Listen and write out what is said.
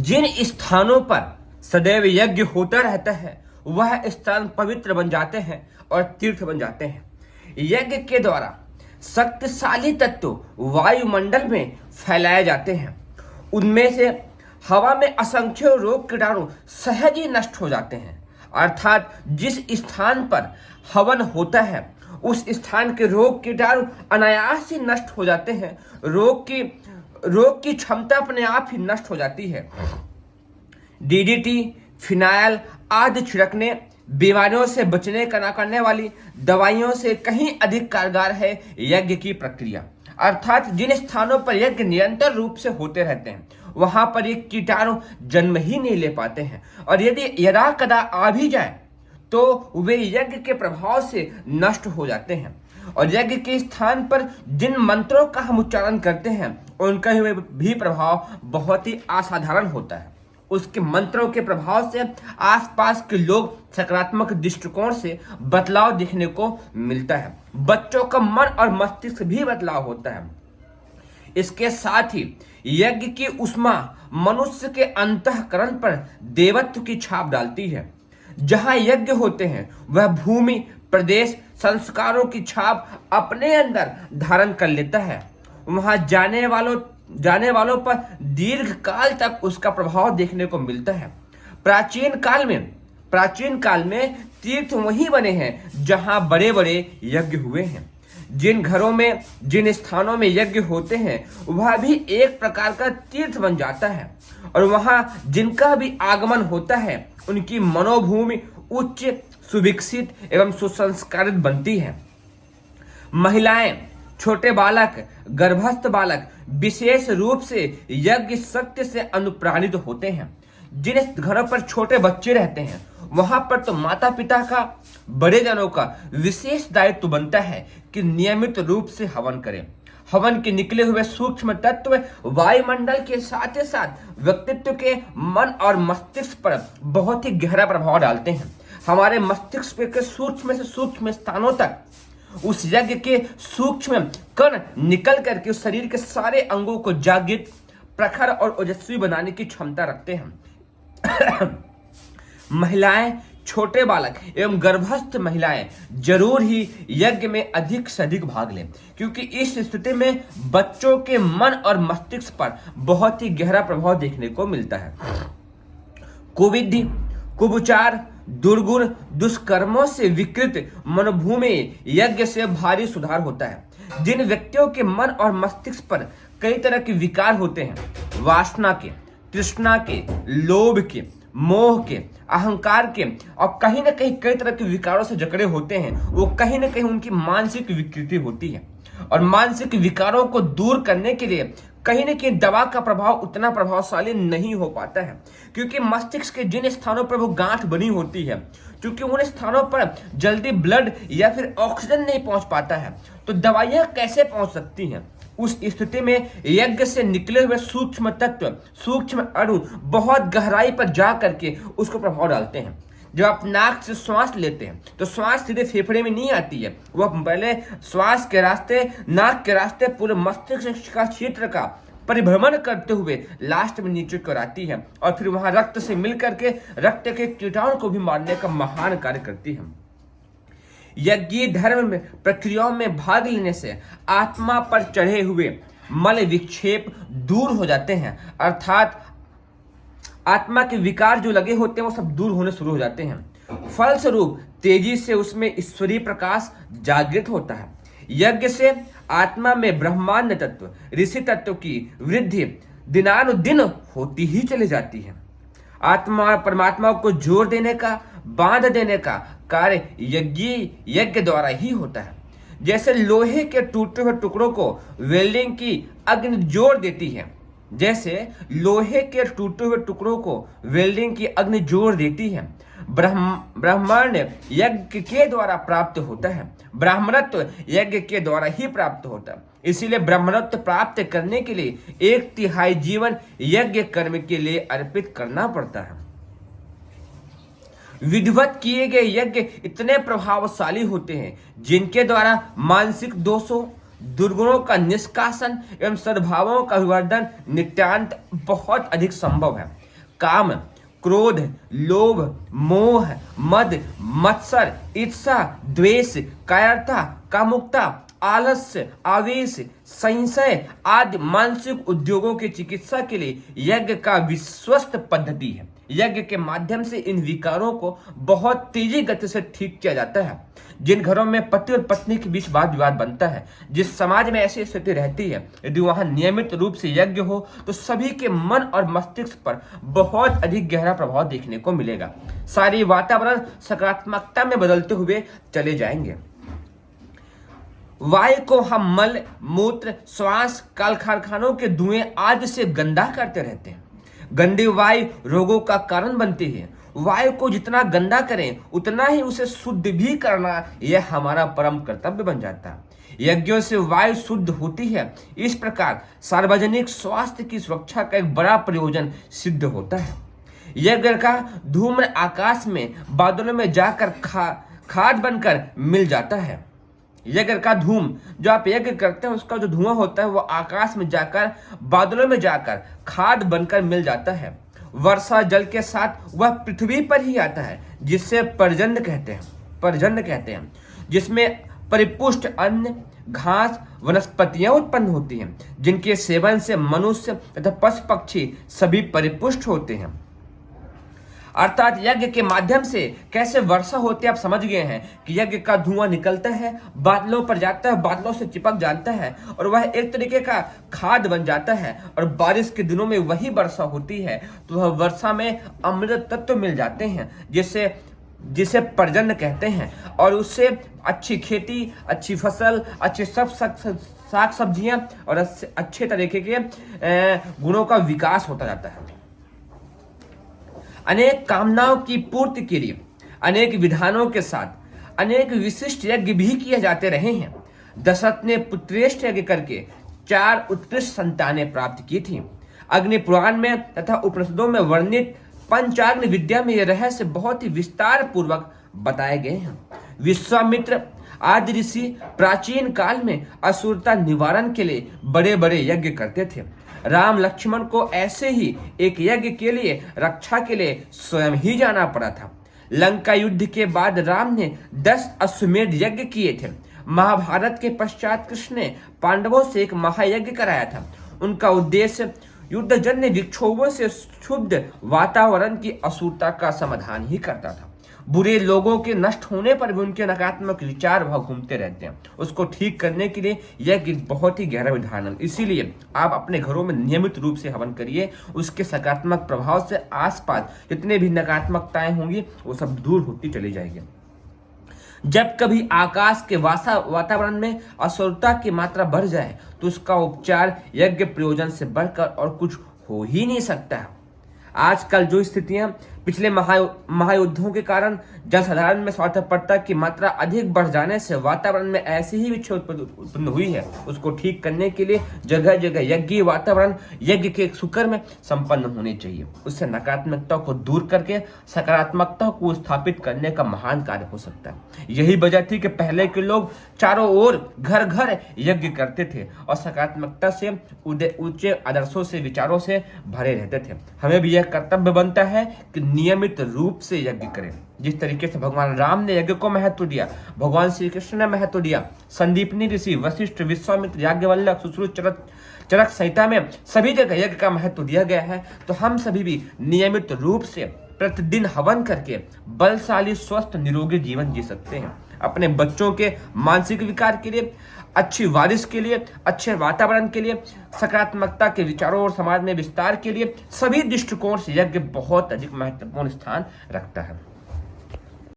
जिन स्थानों पर सदैव यज्ञ होता रहता है वह स्थान पवित्र बन जाते हैं और तीर्थ बन जाते हैं। यज्ञ के द्वारा शक्तिशाली तत्व वायुमंडल में फैलाए जाते हैं। उनमें से हवा में असंख्य रोग कीटाणु सहज ही नष्ट हो जाते हैं। अर्थात जिस स्थान पर हवन होता है उस स्थान के रोग कीटाणु अनायास ही नष्ट हो जाते हैं। रोग की क्षमता अपने आप ही नष्ट हो जाती है। डीडीटी, फिनाइल आदि छिड़कने बीमारियों से बचने का न करने वाली दवाइयों से कहीं अधिक कारगर है यज्ञ की प्रक्रिया। अर्थात जिन स्थानों पर यज्ञ निरंतर रूप से होते रहते हैं वहां पर ये कीटाणु जन्म ही नहीं ले पाते हैं, और यदि यदा कदा आ भी जाए तो वे यज्ञ के प्रभाव से नष्ट हो जाते हैं। और यज्ञ के स्थान पर जिन मंत्रों का हम उच्चारण करते हैं उनका भी प्रभाव बहुत ही असाधारण होता है। उसके मंत्रों के प्रभाव से आसपास के लोग सकारात्मक दृष्टिकोण से बदलाव देखने को मिलता है। बच्चों का मन और मस्तिष्क भी बदलाव होता है। इसके साथ ही यज्ञ की उष्मा मनुष्य के अंतःकरण पर देवत्व की छाप डालती है। जहां यज्ञ होते हैं वह भूमि, प्रदेश, संस्कारों की छाप अपने अंदर धारण कर लेता है। वहां जाने वालों पर दीर्घ काल तक उसका प्रभाव देखने को मिलता है। प्राचीन काल में तीर्थ वही बने हैं जहां बड़े बड़े यज्ञ हुए हैं। जिन घरों में, जिन स्थानों में यज्ञ होते हैं वह भी एक प्रकार का तीर्थ बन जाता है, और वहां जिनका भी आगमन होता है उनकी मनोभूमि उच्च, सुविकसित एवं सुसंस्कारित बनती है। महिलाएं, छोटे बालक, गर्भस्थ बालक विशेष रूप से यज्ञ शक्ति से अनुप्राणित होते हैं। जिन घरों पर छोटे बच्चे रहते हैं वहां पर तो माता पिता का, बड़े जनों का विशेष दायित्व बनता है कि नियमित रूप से हवन करें। हवन के निकले हुए सूक्ष्म तत्व वायुमंडल के साथ ही साथ व्यक्तित्व के मन और मस्तिष्क पर बहुत ही गहरा प्रभाव डालते हैं। हमारे मस्तिष्क के सूक्ष्म से सूक्ष्म स्थानों तक उस यज्ञ के सूक्ष्म कण निकल करके उस शरीर के सारे अंगों को जागृत, प्रखर और ओजस्वी बनाने की क्षमता रखते हैं। महिलाएं, छोटे बालक एवं गर्भस्थ महिलाएं जरूर ही यज्ञ में अधिक से अधिक भाग लें, क्योंकि इस स्थिति में बच्चों के मन और मस्तिष्क पर बहुत ही गहरा प्रभाव देखने को मिलता है। कुविधि, कुविचार, दुर्गुण, दुष्कर्मों से विकृत मनोभूमि यज्ञ से भारी सुधार होता है। जिन व्यक्तियों के मन और मस्तिष्क पर कई तरह के विकार होते हैं, वासना के, तृष्णा के, लोभ के, मोह के, अहंकार के, और कहीं ना कहीं कई तरह के विकारों से जकड़े होते हैं, वो कहीं ना कहीं उनकी मानसिक विकृति होती है। और मानसिक विकारों को दूर करने के लिए कहीं ना कहीं दवा का प्रभाव उतना प्रभावशाली नहीं हो पाता है, क्योंकि मस्तिष्क के जिन स्थानों पर वो गांठ बनी होती है, क्योंकि उन स्थानों पर जल्दी ब्लड या फिर ऑक्सीजन नहीं पहुंच पाता है, तो दवाइयां कैसे पहुंच सकती हैं। उस स्थिति में यज्ञ से निकले हुए सूक्ष्म तत्व, सूक्ष्म अणु बहुत गहराई पर जा करके उसको प्रभाव डालते हैं। जब आप नाक से श्वास लेते हैं तो श्वास सीधे फेफड़े में नहीं आती है, वह पहले श्वास के रास्ते, नाक के रास्ते पूरे मस्तिष्क का क्षेत्र का परिभ्रमण करते हुए लास्ट में नीचे कर आती है, और फिर वहां रक्त से मिल करके रक्त के कीटाणु को भी मारने का महान कार्य करती है। यज्ञीय धर्म में प्रक्रियाओं में भाग लेने से आत्मा पर चढ़े हुए मल विक्षेप दूर हो जाते हैं। अर्थात आत्मा के विकार जो लगे होते हैं वो सब दूर होने शुरू हो जाते हैं। फलस्वरूप तेजी से उसमें ईश्वरीय प्रकाश जागृत होता है। यज्ञ से आत्मा में ब्रह्मांड तत्व, ऋषि तत्व की वृद्धि दिनानुदिन होती ही चली जाती है। आत्मा और परमात्मा को जोड़ देने का, बांध देने का कार्य यज्ञ द्वारा ही होता है। जैसे लोहे के टूटे हुए टुकड़ों को वेल्डिंग की अग्नि जोड़ देती है, जैसे लोहे के टूटे हुए टुकड़ों को वेल्डिंग की अग्नि जोड़ देती है, ब्रह्मांड यज्ञ के द्वारा प्राप्त होता है। ब्राह्मणत्व यज्ञ के द्वारा ही प्राप्त होता है। इसीलिए ब्राह्मणत्व प्राप्त करने के लिए 1/3 जीवन यज्ञ कर्म के लिए अर्पित करना पड़ता है। विधिवत किए गए यज्ञ इतने प्रभावशाली होते हैं जिनके द्वारा मानसिक दोषों, दुर्गुणों का निष्कासन एवं सद्भावों का विवर्धन नित्यांत बहुत अधिक संभव है। काम, क्रोध, लोभ, मोह, मद, मत्सर, ईर्षा, द्वेष, कायरता, कामुकता, आलस्य, आवेश, संशय आदि मानसिक उद्योगों की चिकित्सा के लिए यज्ञ का विश्वस्त पद्धति है। यज्ञ के माध्यम से इन विकारों को बहुत तेजी गति से ठीक किया जाता है। जिन घरों में पति और पत्नी के बीच वाद विवाद बनता है, जिस समाज में ऐसी स्थिति रहती है, यदि वहां नियमित रूप से यज्ञ हो तो सभी के मन और मस्तिष्क पर बहुत अधिक गहरा प्रभाव देखने को मिलेगा। सारी वातावरण सकारात्मकता में बदलते हुए चले जाएंगे। वायु को हम मल, मूत्र, श्वास, कल कारखानों के धुएं आदि से गंदा करते रहते हैं। गंदी वायु रोगों का कारण बनती है। वायु को जितना गंदा करें उतना ही उसे शुद्ध भी करना यह हमारा परम कर्तव्य बन जाता है। यज्ञों से वायु शुद्ध होती है। इस प्रकार सार्वजनिक स्वास्थ्य की सुरक्षा का एक बड़ा प्रयोजन सिद्ध होता है। यज्ञ का धूम्र आकाश में बादलों में जाकर खाद बनकर मिल जाता है। यज्ञ का धूम जो आप यज्ञ करते हैं उसका जो धुआं होता है वो आकाश में जाकर बादलों में जाकर खाद बनकर मिल जाता है। वर्षा जल के साथ वह पृथ्वी पर ही आता है, जिससे पर्जन्य कहते हैं, जिसमें परिपुष्ट अन्न, घास, वनस्पतियां उत्पन्न होती हैं, जिनके सेवन से मनुष्य तथा पशु पक्षी सभी परिपुष्ट होते हैं। अर्थात यज्ञ के माध्यम से कैसे वर्षा होती है आप समझ गए हैं कि यज्ञ का धुआं निकलता है, बादलों पर जाता है, बादलों से चिपक जाता है और वह एक तरीके का खाद बन जाता है और बारिश के दिनों में वही वर्षा होती है तो वह वर्षा में अमृत तत्व मिल जाते हैं जिसे पर्जन्य कहते हैं और उससे अच्छी खेती, अच्छी फसल, अच्छे सब साग सब्जियां और अच्छे तरीके के गुणों का विकास होता जाता है। अनेक कामनाओं की पूर्ति के लिए अनेक विधानों के साथ अनेक विशिष्ट यज्ञ भी किए जाते रहे हैं। दशरथ ने पुत्रेष्ठ यज्ञ करके 4 उत्कृष्ट संतानें प्राप्त की थी। अग्नि पुराण में तथा उपनिषदों में वर्णित पंचाग्नि विद्या में यह रहस्य बहुत ही विस्तार पूर्वक बताए गए हैं। विश्वामित्र आदि ऋषि प्राचीन काल में असुरता निवारण के लिए बड़े बड़े यज्ञ करते थे। राम लक्ष्मण को ऐसे ही एक यज्ञ के लिए रक्षा के लिए स्वयं ही जाना पड़ा था। लंका युद्ध के बाद राम ने 10 अश्वमेध यज्ञ किए थे। महाभारत के पश्चात कृष्ण ने पांडवों से एक महायज्ञ कराया था। उनका उद्देश्य युद्धजन्य विक्षोभों से क्षुब्ध वातावरण की असुरता का समाधान ही करता था। बुरे लोगों के नष्ट होने पर भी उनके नकारात्मक विचार वह घूमते रहते हैं। उसको ठीक करने के लिए यह एक बहुत ही गहरा विधान है। इसीलिए आप अपने घरों में नियमित रूप से हवन करिए। उसके सकारात्मक प्रभाव से आसपास जितने भी नकारात्मकताएं होंगी वो सब दूर होती चली जाएगी। जब कभी आकाश के वातावरण में असुरता की मात्रा बढ़ जाए तो उसका उपचार यज्ञ प्रयोजन से बढ़कर और कुछ हो ही नहीं सकता। आजकल जो स्थितियां पिछले महायुद्धों के कारण जनसाधारण में स्वार्थपरता की मात्रा अधिक बढ़ जाने से वातावरण में ऐसी ही विक्षोभ उत्पन्न हुई है, उसको ठीक करने के लिए जगह जगह यज्ञ वातावरण यज्ञ के सुकर में संपन्न होने चाहिए। उससे नकारात्मकता को दूर करके सकारात्मकता को स्थापित करने का महान कार्य हो सकता है। यही वजह थी कि पहले के लोग चारों ओर घर घर यज्ञ करते थे और सकारात्मकता से ऊंचे आदर्शों से विचारों से भरे रहते थे। हमें भी यह कर्तव्य बनता है कि नियमित रूप से यज्ञ करें। जिस तरीके से भगवान राम ने यज्ञ को महत्व दिया, भगवान श्री कृष्ण ने महत्व दिया, संदीपनी ऋषि, वशिष्ठ, विश्वामित्र, याज्ञवल्क्य, सुश्रुत, चरक संहिता में सभी जगह यज्ञ का महत्व दिया गया है। तो हम सभी भी नियमित रूप से प्रतिदिन हवन करके बलशाली, स्वस्थ, निरोगी जीवन जी सकते हैं। अपने बच्चों के मानसिक विकार के लिए, अच्छी बारिश के लिए, अच्छे वातावरण के लिए, सकारात्मकता के विचारों और समाज में विस्तार के लिए सभी दृष्टिकोण से यज्ञ बहुत अधिक महत्वपूर्ण स्थान रखता है।